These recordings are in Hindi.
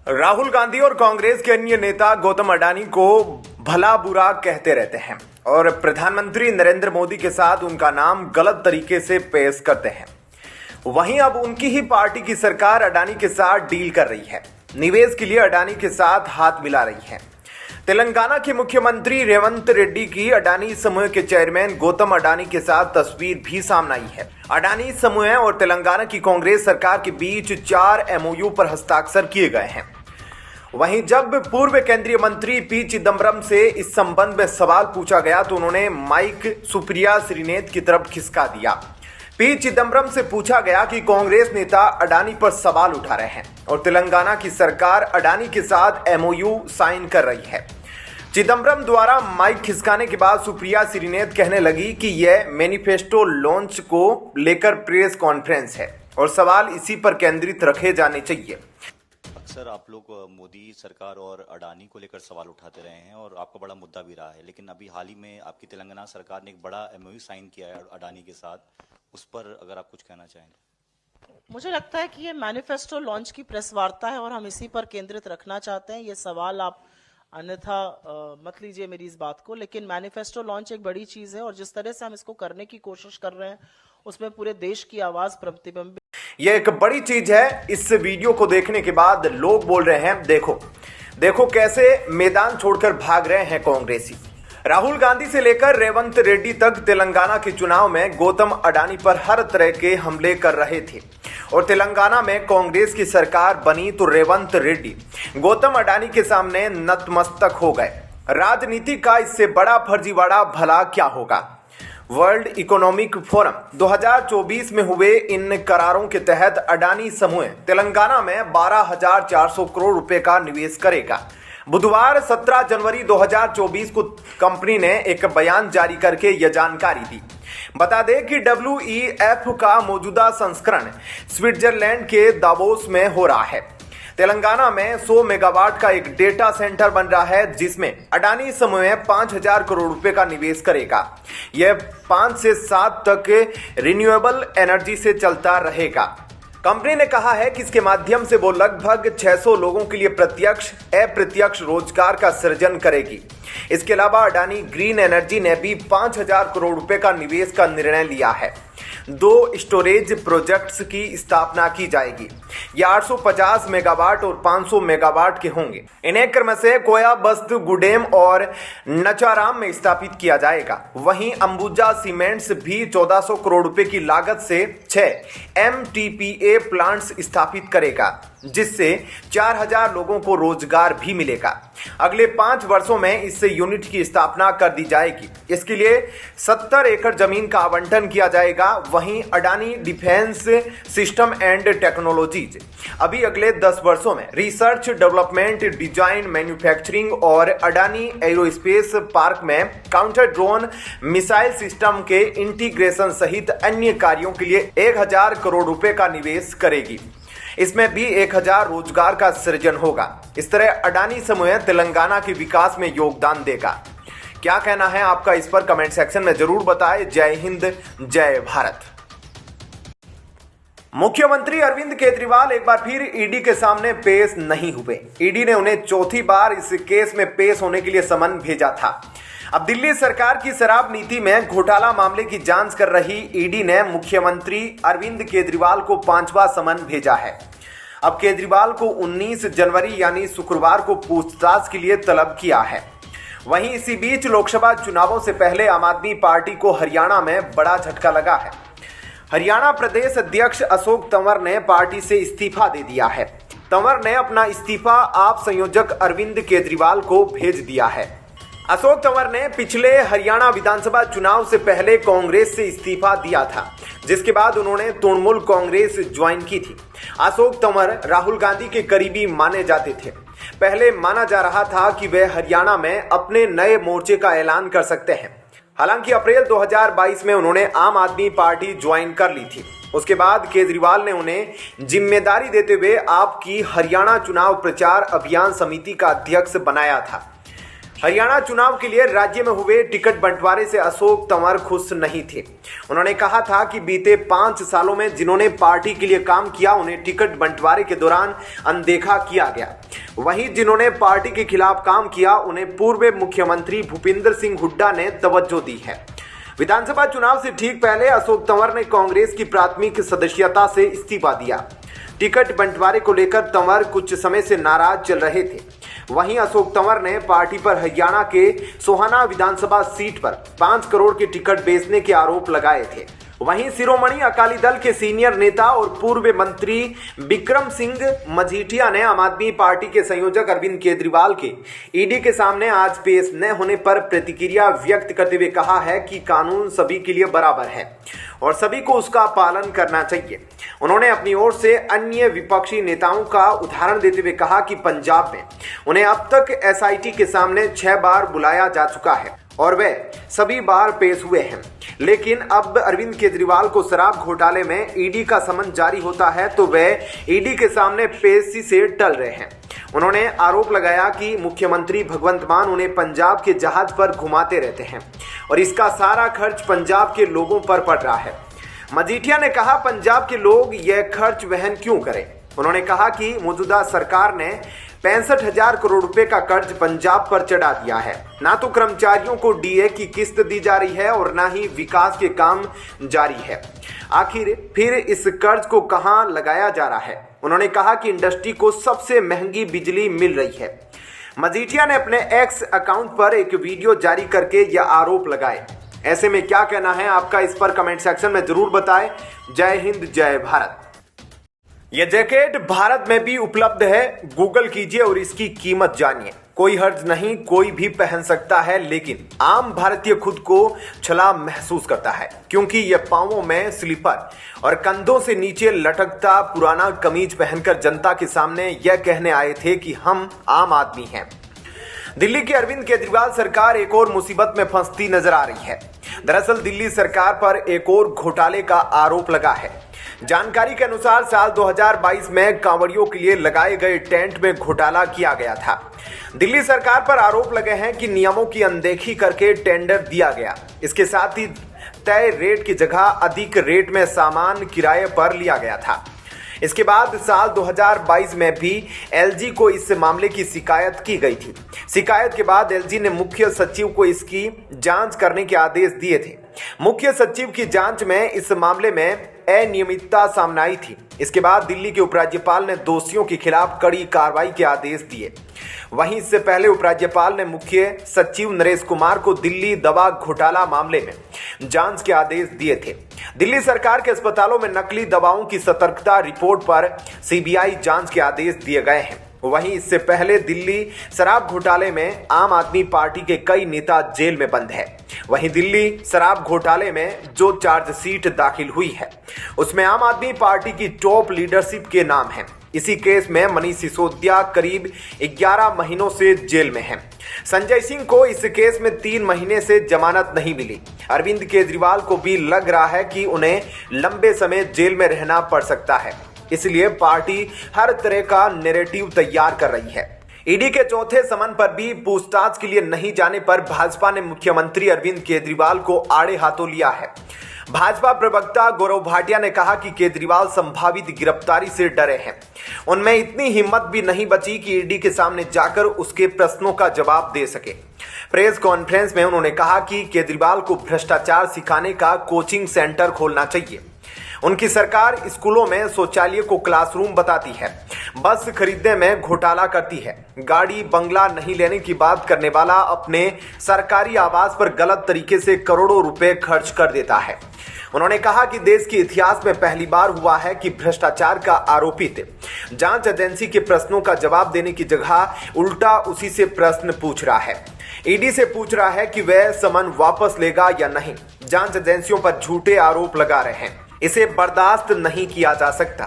राहुल गांधी और कांग्रेस के अन्य नेता गौतम अडानी को भला बुरा कहते रहते हैं और प्रधानमंत्री नरेंद्र मोदी के साथ उनका नाम गलत तरीके से पेश करते हैं। वहीं अब उनकी ही पार्टी की सरकार अडानी के साथ डील कर रही है, निवेश के लिए अडानी के साथ हाथ मिला रही है। तेलंगाना के मुख्यमंत्री रेवंत रेड्डी की अडानी समूह के चेयरमैन गौतम अडानी के साथ तस्वीर भी सामने आई है। अडानी समूह और तेलंगाना की कांग्रेस सरकार के बीच 4 MOU पर हस्ताक्षर किए गए हैं। वहीं जब पूर्व केंद्रीय मंत्री पी चिदम्बरम से इस संबंध में सवाल पूछा गया तो उन्होंने माइक सुप्रिया श्रीनेत की तरफ खिसका दिया। पी चिदम्बरम से पूछा गया कि कांग्रेस नेता अडानी पर सवाल उठा रहे हैं और तेलंगाना की सरकार अडानी के साथ MOU साइन कर रही है। चिदम्बरम द्वारा माइक खिसकाने के बाद सुप्रिया श्रीनेत कहने लगी कि यह मैनिफेस्टो लॉन्च को लेकर प्रेस कॉन्फ्रेंस है और सवाल इसी पर केंद्रित रखे जाने चाहिए। अक्सर आप लोग मोदी सरकार और अडानी को लेकर सवाल उठाते रहे हैं और आपका बड़ा मुद्दा भी रहा है, लेकिन अभी हाल ही में आपकी तेलंगाना सरकार ने एक बड़ा MOU साइन किया है अडानी के साथ, उस पर अगर आप कुछ कहना चाहेंगे। मुझे लगता है कि ये मैनिफेस्टो लॉन्च की प्रेस वार्ता है और हम इसी पर केंद्रित रखना चाहते हैं। ये सवाल आप अन्यथा मत लीजिए मेरी इस बात को, लेकिन मैनिफेस्टो लॉन्च एक बड़ी चीज है और जिस तरह से हम इसको करने की कोशिश कर रहे हैं उसमें पूरे देश की आवाज प्रतिबिंबित। यह एक बड़ी चीज है। इस वीडियो को देखने के बाद लोग बोल रहे हैं, देखो कैसे मैदान छोड़कर भाग रहे हैं कांग्रेसी। राहुल गांधी से लेकर रेवंत रेड्डी तक तेलंगाना के चुनाव में गौतम अडानी पर हर तरह के हमले कर रहे थे और तेलंगाना में कांग्रेस की सरकार बनी तो रेवंत रेड्डी गौतम अडानी के सामने नतमस्तक हो गए। राजनीति का इससे बड़ा फर्जीवाड़ा भला क्या होगा। वर्ल्ड इकोनॉमिक फोरम 2024 में हुए इन करारों के तहत अडानी समूह तेलंगाना में 12,400 करोड़ रुपए का निवेश करेगा। बुधवार 17 जनवरी 2024 को कंपनी ने एक बयान जारी करके यह जानकारी दी। बता दें कि WEF का मौजूदा संस्करण स्विट्जरलैंड के दावोस में हो रहा है। तेलंगाना में 100 मेगावाट का एक डेटा सेंटर बन रहा है जिसमें अडानी समूह 5,000 करोड़ रुपए का निवेश करेगा। यह 5 से 7 तक रिन्यूएबल एनर्जी से चलता रहेगा। कंपनी ने कहा है कि इसके माध्यम से वो लगभग 600 लोगों के लिए प्रत्यक्ष अप्रत्यक्ष रोजगार का सृजन करेगी। इसके अलावा अडानी ग्रीन एनर्जी ने भी 5,000 करोड़ रुपए का निवेश का निर्णय लिया है। 2 स्टोरेज प्रोजेक्ट्स की स्थापना की जाएगी। ये 850 मेगावाट और 500 मेगावाट के होंगे। इन्हें क्रमशः कोयाबस्त, गुडेम और नचाराम में स्थापित किया जाएगा। वहीं अंबुजा सीमेंट्स भी 1400 करोड़ रुपए की लागत से 6 MTPA प्लांट्स स्थापित करेगा, जिससे 4,000 लोगों को रोजगार भी मिलेगा। अगले 5 वर्षों में इस यूनिट की स्थापना कर दी जाएगी। इसके लिए 70 एकड़ जमीन का आवंटन किया जाएगा। वहीं Adani defence system and technologies अभी अगले 10 वर्षों में रिसर्च, डेवलपमेंट, डिजाइन, मैन्युफैक्चरिंग और अडानी एरोस्पेस पार्क में काउंटर ड्रोन मिसाइल सिस्टम के इंटीग्रेशन सहित अन्य कार्यों के लिए 1,000 करोड़ रुपए का निवेश करेगी। इसमें भी 1,000 रोजगार का सृजन होगा। इस तरह अडानी समूह तेलंगाना के विकास में योगदान देगा। क्या कहना है आपका इस पर कमेंट सेक्शन में जरूर बताएं। जय हिंद, जय भारत। मुख्यमंत्री अरविंद केजरीवाल एक बार फिर ईडी के सामने पेश नहीं हुए। ईडी ने उन्हें चौथी बार इस केस में पेश होने के लिए समन भेजा था। अब दिल्ली सरकार की शराब नीति में घोटाला मामले की जांच कर रही ईडी ने मुख्यमंत्री अरविंद केजरीवाल को 5वां समन भेजा है। अब केजरीवाल को 19 जनवरी यानी शुक्रवार को पूछताछ के लिए तलब किया है। वहीं इसी बीच लोकसभा चुनावों से पहले आम आदमी पार्टी को हरियाणा में बड़ा झटका लगा है। हरियाणा प्रदेश अध्यक्ष अशोक तंवर ने पार्टी से इस्तीफा दे दिया है। तंवर ने अपना इस्तीफा आप संयोजक अरविंद केजरीवाल को भेज दिया है। अशोक तंवर ने पिछले हरियाणा विधानसभा चुनाव से पहले कांग्रेस से इस्तीफा दिया था, जिसके बाद उन्होंने तृणमूल कांग्रेस ज्वाइन की थी। अशोक तंवर राहुल गांधी के करीबी माने जाते थे। पहले माना जा रहा था कि वे हरियाणा में अपने नए मोर्चे का ऐलान कर सकते हैं। हालांकि अप्रैल 2022 में उन्होंने आम आदमी पार्टी ज्वाइन कर ली थी। उसके बाद केजरीवाल ने उन्हें जिम्मेदारी देते हुए आपकी हरियाणा चुनाव प्रचार अभियान समिति का अध्यक्ष बनाया था। हरियाणा चुनाव के लिए राज्य में हुए टिकट बंटवारे से अशोक तंवर खुश नहीं थे। उन्होंने कहा था कि बीते 5 सालों में जिन्होंने पार्टी के लिए काम किया उन्हें टिकट बंटवारे के दौरान अनदेखा किया गया। वहीं जिन्होंने पार्टी के खिलाफ काम किया उन्हें पूर्व मुख्यमंत्री भूपिंदर सिंह हुड्डा ने तवज्जो दी है। विधानसभा चुनाव से ठीक पहले अशोक तंवर ने कांग्रेस की प्राथमिक सदस्यता से इस्तीफा दिया। टिकट बंटवारे को लेकर तंवर कुछ समय से नाराज चल रहे थे। वहीं अशोक तंवर ने पार्टी पर हरियाणा के सोहाना विधानसभा सीट पर 5 करोड़ के टिकट बेचने के आरोप लगाए थे। वहीं शिरोमणि अकाली दल के सीनियर नेता और पूर्व मंत्री बिक्रम सिंह मजीठिया ने आम आदमी पार्टी के संयोजक अरविंद केजरीवाल के ईडी के सामने आज पेश न होने पर प्रतिक्रिया व्यक्त करते हुए कहा है कि कानून सभी के लिए बराबर है और सभी को उसका पालन करना चाहिए। उन्होंने अपनी ओर से अन्य विपक्षी नेताओं का उदाहरण देते हुए कहा कि पंजाब में उन्हें अब तक एसआईटी के सामने 6 बार बुलाया जा चुका है और वे सभी बार पेश हुए हैं, लेकिन अब अरविंद केजरीवाल को शराब घोटाले में ईडी का समन जारी होता है तो वे ईडी के सामने पेशी से टल रहे हैं। उन्होंने आरोप लगाया कि मुख्यमंत्री भगवंत मान उन्हें पंजाब के जहाज पर घुमाते रहते हैं और इसका सारा खर्च पंजाब के लोगों पर पड़ रहा है। मजीठिया ने कहा, पंजाब के लोग यह खर्च वहन क्यों करें। उन्होंने कहा कि मौजूदा सरकार ने 65,000 करोड़ रुपए का कर्ज पंजाब पर चढ़ा दिया है। ना तो कर्मचारियों को डीए की किस्त दी जा रही है और ना ही विकास के काम जारी है। आखिर फिर इस कर्ज को कहां लगाया जा रहा है। उन्होंने कहा कि इंडस्ट्री को सबसे महंगी बिजली मिल रही है। मजीठिया ने अपने एक्स अकाउंट पर एक वीडियो जारी करके यह आरोप लगाए। ऐसे में क्या कहना है आपका, इस पर कमेंट सेक्शन में जरूर बताएं। जय हिंद, जय भारत। यह जैकेट भारत में भी उपलब्ध है, गूगल कीजिए और इसकी कीमत जानिए। कोई हर्ज नहीं, कोई भी पहन सकता है, लेकिन आम भारतीय खुद को छला महसूस करता है क्योंकि यह पांवों में स्लीपर और कंधों से नीचे लटकता पुराना कमीज पहनकर जनता के सामने यह कहने आए थे कि हम आम आदमी हैं। दिल्ली की अरविंद केजरीवाल सरकार एक और मुसीबत में फंसती नजर आ रही है। दरअसल दिल्ली सरकार पर एक और घोटाले का आरोप लगा है। जानकारी के अनुसार साल 2022 में कांवड़ियों के लिए लगाए गए टेंट में घोटाला किया गया था। दिल्ली सरकार पर आरोप लगे हैं कि नियमों की अनदेखी करके टेंडर दिया गया। इसके साथ ही तय रेट की जगह अधिक रेट में सामान किराए पर लिया गया था। इसके बाद साल 2022 में भी एलजी को इस मामले की शिकायत की गई थी। शिकायत के बाद एलजी ने मुख्य सचिव को इसकी जांच करने के आदेश दिए थे। मुख्य सचिव की जांच में इस मामले में अनियमितता सामने आई थी। इसके बाद दिल्ली के उपराज्यपाल ने दोषियों के खिलाफ कड़ी कार्रवाई के आदेश दिए। वहीं इससे पहले उपराज्यपाल ने मुख्य सचिव नरेश कुमार को दिल्ली दवा घोटाला मामले में जांच के आदेश दिए थे। दिल्ली सरकार के अस्पतालों में नकली दवाओं की सतर्कता रिपोर्ट पर सीबीआई जांच के आदेश दिए गए हैं। वहीं इससे पहले दिल्ली शराब घोटाले में आम आदमी पार्टी के कई नेता जेल में बंद है। वहीं दिल्ली शराब घोटाले में जो चार्जशीट दाखिल हुई है उसमें आम आदमी पार्टी की टॉप लीडरशिप के नाम हैं। इसी केस में मनीष सिसोदिया करीब 11 महीनों से जेल में हैं। संजय सिंह को इस केस में 3 महीने से जमानत नहीं मिली। अरविंद केजरीवाल को भी लग रहा है कि उन्हें लंबे समय जेल में रहना पड़ सकता है, इसलिए पार्टी हर तरह का नैरेटिव तैयार कर रही है। ईडी के चौथे समन पर भी पूछताछ के लिए नहीं जाने पर भाजपा ने मुख्यमंत्री अरविंद केजरीवाल को आड़े हाथों लिया है। भाजपा प्रवक्ता गौरव भाटिया ने कहा कि केजरीवाल संभावित गिरफ्तारी से डरे हैं। उनमें इतनी हिम्मत भी नहीं बची कि ईडी के सामने जाकर उसके प्रश्नों का जवाब दे सके। प्रेस कॉन्फ्रेंस में उन्होंने कहा कि केजरीवाल को भ्रष्टाचार सिखाने का कोचिंग सेंटर खोलना चाहिए। उनकी सरकार स्कूलों में शौचालय को क्लासरूम बताती है, बस खरीदने में घोटाला करती है, गाड़ी बंगला नहीं लेने की बात करने वाला अपने सरकारी आवास पर गलत तरीके से करोड़ों रुपए खर्च कर देता है। उन्होंने कहा कि देश के इतिहास में पहली बार हुआ है कि भ्रष्टाचार का आरोपित जांच एजेंसी के प्रश्नों का जवाब देने की जगह उल्टा उसी से प्रश्न पूछ रहा है। ईडी से पूछ रहा है कि वह समन वापस लेगा या नहीं। जांच एजेंसियों पर झूठे आरोप लगा रहे हैं, इसे बर्दाश्त नहीं किया जा सकता।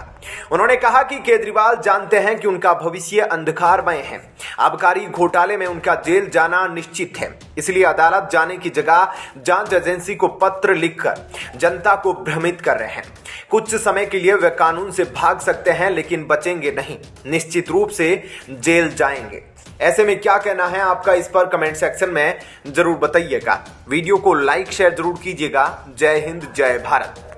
उन्होंने कहा कि केजरीवाल जानते हैं कि उनका भविष्य अंधकारमय है। आबकारी घोटाले में उनका जेल जाना निश्चित है, इसलिए अदालत जाने की जगह जांच एजेंसी को पत्र लिखकर जनता को भ्रमित कर रहे हैं। कुछ समय के लिए वे कानून से भाग सकते हैं, लेकिन बचेंगे नहीं, निश्चित रूप से जेल जाएंगे। ऐसे में क्या कहना है आपका, इस पर कमेंट सेक्शन में जरूर बताइएगा। वीडियो को लाइक शेयर जरूर कीजिएगा। जय हिंद, जय भारत।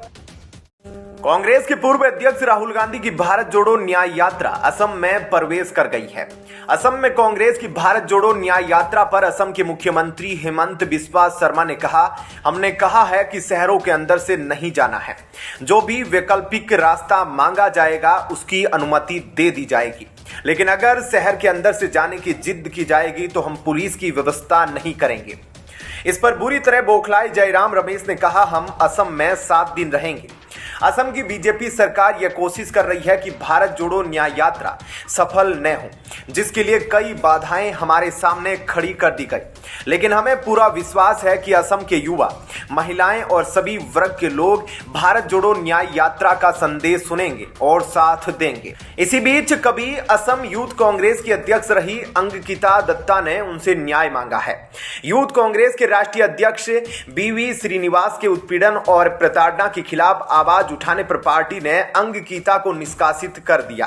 कांग्रेस के पूर्व अध्यक्ष राहुल गांधी की भारत जोड़ो न्याय यात्रा असम में प्रवेश कर गई है। असम में कांग्रेस की भारत जोड़ो न्याय यात्रा पर असम के मुख्यमंत्री हेमंत बिस्वा शर्मा ने कहा, हमने कहा है कि शहरों के अंदर से नहीं जाना है। जो भी वैकल्पिक रास्ता मांगा जाएगा उसकी अनुमति दे दी जाएगी, लेकिन अगर शहर के अंदर से जाने की जिद की जाएगी तो हम पुलिस की व्यवस्था नहीं करेंगे। इस पर बुरी तरह बौखलाए जयराम रमेश ने कहा, हम असम में 7 दिन रहेंगे। असम की बीजेपी सरकार यह कोशिश कर रही है कि भारत जोड़ो न्याय यात्रा सफल न हो, जिसके लिए कई बाधाएं हमारे सामने खड़ी कर दी गई, लेकिन हमें पूरा विश्वास है कि असम के युवा, महिलाएं और सभी वर्ग के लोग भारत जोड़ो न्याय यात्रा का संदेश सुनेंगे और साथ देंगे। इसी बीच कभी असम यूथ कांग्रेस की अध्यक्ष रही अंकिता दत्ता ने उनसे न्याय मांगा है। यूथ कांग्रेस के राष्ट्रीय अध्यक्ष बीवी श्रीनिवास के उत्पीड़न और प्रताड़ना के खिलाफ आवाज उठाने पर पार्टी ने अंकिता को निष्कासित कर दिया।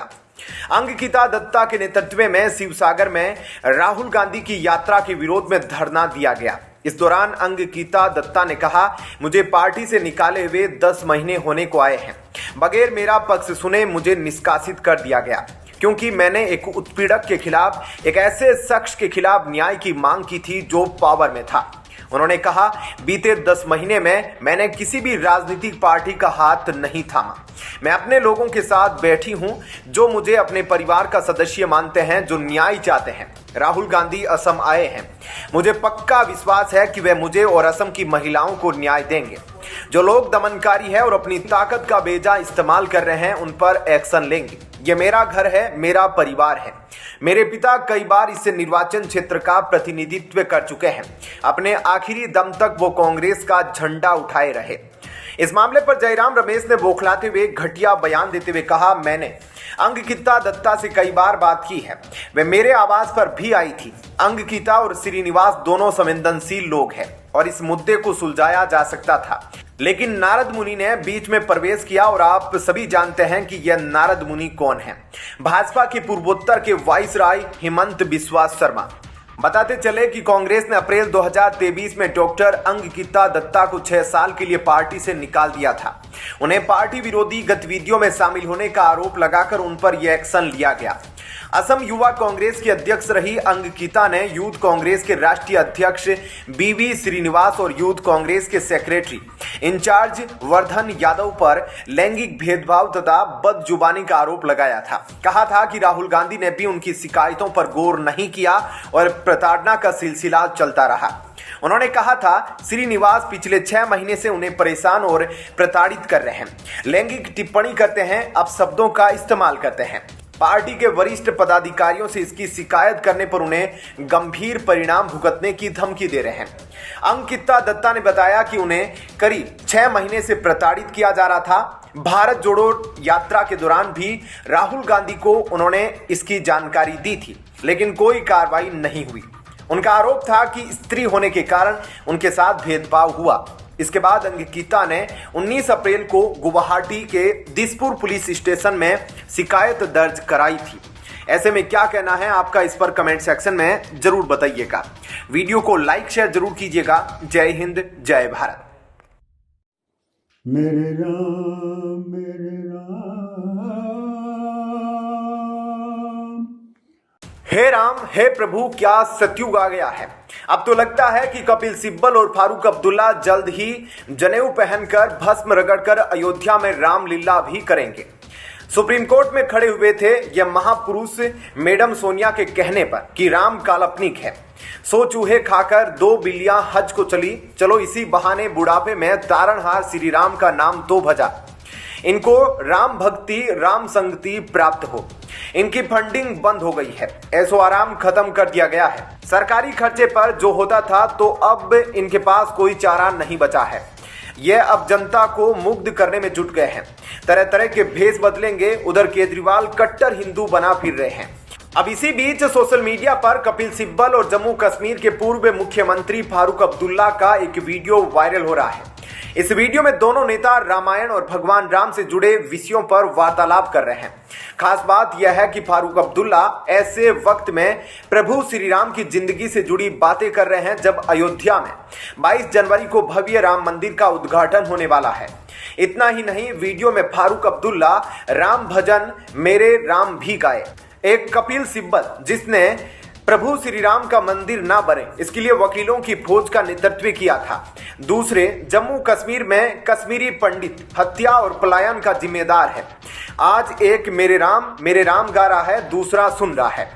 अंकिता दत्ता के नेतृत्व में शिवसागर में राहुल गांधी की यात्रा के विरोध में धरना दिया गया। इस दौरान अंकिता दत्ता ने कहा, मुझे पार्टी से निकाले हुए 10 महीने होने को आए हैं। बगैर मेरा पक्ष सुने मुझे निष्कासित कर दिया गया, क्योंकि मैंने एक उत्पीड़क के खिलाफ, एक ऐसे शख्स के खिलाफ न्याय की मांग की थी जो पावर में था। उन्होंने कहा, बीते 10 महीने में मैंने किसी भी राजनीतिक पार्टी का हाथ नहीं थामा। मैं अपने लोगों के साथ बैठी हूं, जो मुझे अपने परिवार का सदस्य मानते हैं, जो न्याय चाहते हैं। राहुल गांधी असम आए हैं, मुझे पक्का विश्वास है कि वे मुझे और असम की महिलाओं को न्याय देंगे। जो लोग दमनकारी है और अपनी ताकत का बेजा इस्तेमाल कर रहे हैं, उन पर एक्शन लेंगे। ये मेरा घर है, मेरा परिवार है। मेरे पिता कई बार इस निर्वाचन क्षेत्र का प्रतिनिधित्व कर चुके हैं। अपने आखिरी दम तक वो कांग्रेस का झंडा उठाए रहे। इस मामले पर जयराम रमेश ने बौखलाते हुए घटिया बयान देते हुए कहा, मैंने अंकिता दत्ता से कई बार बात की है, वे मेरे आवाज पर भी आई थी। अंकिता और श्रीनिवास दोनों संवेदनशील लोग हैं और इस मुद्दे को सुलझाया जा सकता था, लेकिन नारद मुनि ने बीच में प्रवेश किया और आप सभी जानते हैं कि यह नारद मुनि कौन है। भाजपा के पूर्वोत्तर के वाइसराय हेमंत बिस्वा शर्मा। बताते चले कि कांग्रेस ने अप्रैल 2023 में डॉक्टर अंकिता दत्ता को 6 साल के लिए पार्टी से निकाल दिया था। उन्हें पार्टी विरोधी गतिविधियों में शामिल होने का आरोप लगाकर उन पर यह एक्शन लिया गया। असम युवा कांग्रेस की अध्यक्ष रही अंकिता ने यूथ कांग्रेस के राष्ट्रीय अध्यक्ष बीवी श्रीनिवास और यूथ कांग्रेस के सेक्रेटरी इंचार्ज वर्धन यादव पर लैंगिक भेदभाव तथा बदजुबानी का आरोप लगाया था। कहा था कि राहुल गांधी ने भी उनकी शिकायतों पर गौर नहीं किया और प्रताड़ना का सिलसिला चलता रहा। उन्होंने कहा था, श्रीनिवास पिछले 6 महीने से उन्हें परेशान और प्रताड़ित कर रहे हैं, लैंगिक टिप्पणी करते हैं, अपशब्दों का इस्तेमाल करते हैं। पार्टी के वरिष्ठ पदाधिकारियों से इसकी शिकायत करने पर उन्हें गंभीर परिणाम भुगतने की धमकी दे रहे हैं। अंकिता दत्ता ने बताया कि उन्हें करीब 6 महीने से प्रताड़ित किया जा रहा था। भारत जोड़ो यात्रा के दौरान भी राहुल गांधी को उन्होंने इसकी जानकारी दी थी, लेकिन कोई कार्रवाई नहीं हुई। उनका आरोप था कि स्त्री होने के कारण उनके साथ भेदभाव हुआ। इसके बाद अंकिता ने 19 अप्रैल को गुवाहाटी के दिसपुर पुलिस स्टेशन में शिकायत दर्ज कराई थी। ऐसे में क्या कहना है आपका, इस पर कमेंट सेक्शन में जरूर बताइएगा। वीडियो को लाइक शेयर जरूर कीजिएगा। जय हिंद, जय भारत। मेरे राम मेरे राम। हे राम, हे प्रभु, क्या सतयुग आ गया है। अब तो लगता है कि कपिल सिब्बल और फारूक अब्दुल्ला जल्द ही जनेऊ पहनकर भस्म रगड़कर अयोध्या में रामलीला भी करेंगे। सुप्रीम कोर्ट में खड़े हुए थे यह महापुरुष मैडम सोनिया के कहने पर कि राम काल्पनिक है। 100 चूहे खाकर 2 बिल्लियां हज को चली, चलो इसी बहाने बुढ़ापे में तारणहार श्री राम का नाम तो भजा। इनको राम भक्ति, राम संगति प्राप्त हो। इनकी फंडिंग बंद हो गई है, ऐसो आराम खत्म कर दिया गया है। सरकारी खर्चे पर जो होता था तो अब इनके पास कोई चारा नहीं बचा है। ये अब जनता को मुग्ध करने में जुट गए हैं। तरह तरह के भेष बदलेंगे। उधर केजरीवाल कट्टर हिंदू बना फिर रहे हैं। अब इसी बीच सोशल मीडिया पर कपिल सिब्बल और जम्मू कश्मीर के पूर्व मुख्यमंत्री फारूक अब्दुल्ला का एक वीडियो वायरल हो रहा है। इस वीडियो में दोनों नेता रामायण और भगवान राम से जुड़े विषयों पर वार्तालाप कर रहे हैं। खास बात यह है कि फारूक अब्दुल्ला ऐसे वक्त में प्रभु श्री राम की जिंदगी से जुड़ी बातें कर रहे हैं जब अयोध्या में 22 जनवरी को भव्य राम मंदिर का उद्घाटन होने वाला है। इतना ही नहीं, वीडियो में फारूक अब्दुल्ला राम भजन मेरे राम भी गाए। एक कपिल सिब्बल जिसने प्रभु श्री राम का मंदिर ना बने इसके लिए वकीलों की फौज का नेतृत्व किया था। दूसरे जम्मू कश्मीर में कश्मीरी पंडित हत्या और पलायन का जिम्मेदार है। आज एक मेरे राम गा रहा है, दूसरा सुन रहा है।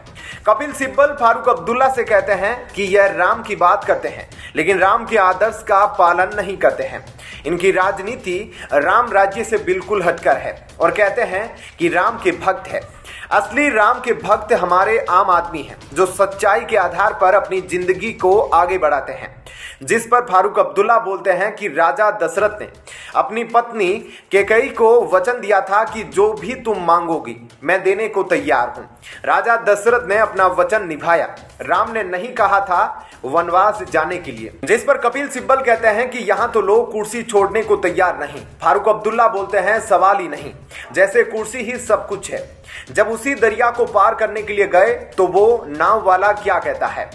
कपिल सिब्बल फारूक अब्दुल्ला से कहते हैं कि यह राम की बात करते हैं लेकिन राम के आदर्श का पालन नहीं करते हैं। इनकी राजनीति राम राज्य से बिल्कुल हटकर है और कहते हैं कि राम के भक्त है। असली राम के भक्त हमारे आम आदमी हैं जो सच्चाई के आधार पर अपनी जिंदगी को आगे बढ़ाते हैं। जिस पर फारूक अब्दुल्ला बोलते हैं कि राजा दशरथ ने अपनी पत्नी कैकेयी को वचन दिया था कि जो भी तुम मांगोगी मैं देने को तैयार हूं। राजा दशरथ ने अपना वचन निभाया। राम ने नहीं कहा था वनवास जाने के लिए। जिस पर कपिल सिब्बल कहते हैं कि यहां तो लोग कुर्सी छोड़ने को तैयार नहीं। फारूक अब्दुल्ला बोलते हैं सवाल ही नहीं, जैसे कुर्सी ही सब कुछ है। जब उसी दरिया को पार करने के लिए गए तो वो नाव वाला क्या कहता है?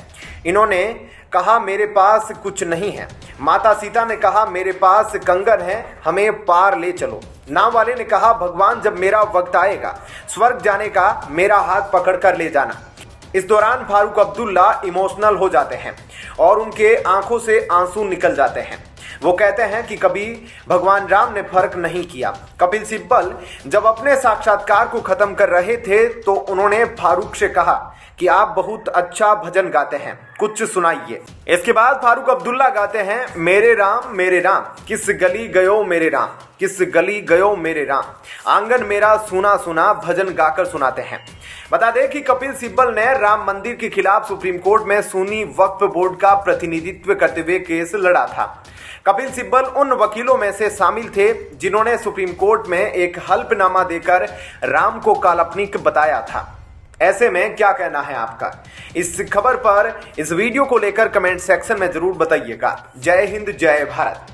इन्होंने कहा मेरे पास कुछ नहीं है। माता सीता ने कहा मेरे पास कंगन है, हमें पार ले चलो। नाव वाले ने कहा भगवान जब मेरा वक्त आएगा स्वर्ग जाने का मेरा हाथ पकड़ कर ले जाना। इस दौरान फारूक अब्दुल्ला इमोशनल हो जाते हैं और उनके आंखों से आंसू निकल जाते हैं। वो कहते हैं कि कभी भगवान राम ने फर्क नहीं किया। कपिल सिब्बल जब अपने साक्षात्कार को खत्म कर रहे थे तो उन्होंने फारूक से कहा कि आप बहुत अच्छा भजन गाते हैं, कुछ सुनाइए। इसके बाद फारूक अब्दुल्ला गाते हैं मेरे राम किस गली गयो मेरे राम, किस गली गयो मेरे राम, आंगन मेरा सुना सुना भजन गाकर सुनाते हैं। बता दें कि कपिल सिब्बल ने राम मंदिर के खिलाफ सुप्रीम कोर्ट में सुन्नी वक्फ बोर्ड का प्रतिनिधित्व करते हुए केस लड़ा था। कपिल सिब्बल उन वकीलों में से शामिल थे जिन्होंने सुप्रीम कोर्ट में एक हल्फनामा देकर राम को काल्पनिक बताया था। ऐसे में क्या कहना है आपका? इस खबर पर, इस वीडियो को लेकर कमेंट सेक्शन में जरूर बताइएगा। जय हिंद, जय भारत।